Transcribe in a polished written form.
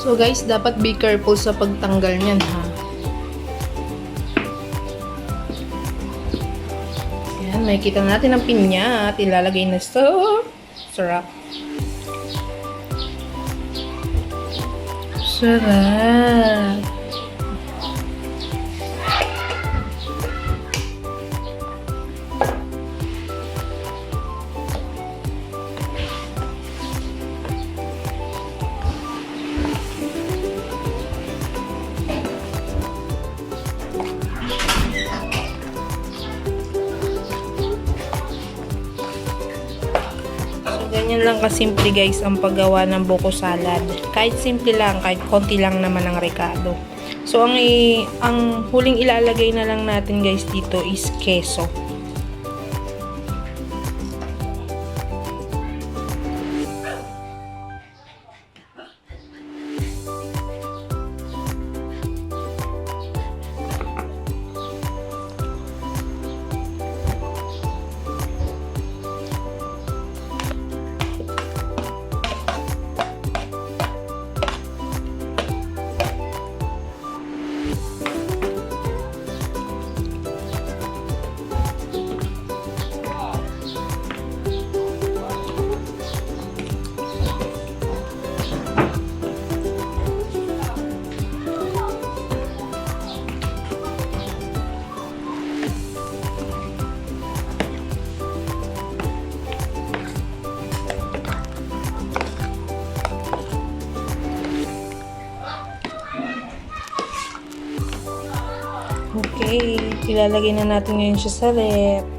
So guys, dapat be careful sa pagtanggal niyan ha. Ayan, makikita natin ang pinya at ilalagay na sa sarap. Sarap. Ganyan lang kasimple guys ang paggawa ng buko salad. Kahit simple lang, kahit konti lang naman ang rekado. So ang huling ilalagay na lang natin guys dito is keso. Okay, ilalagay na natin ngayon siya sa ref.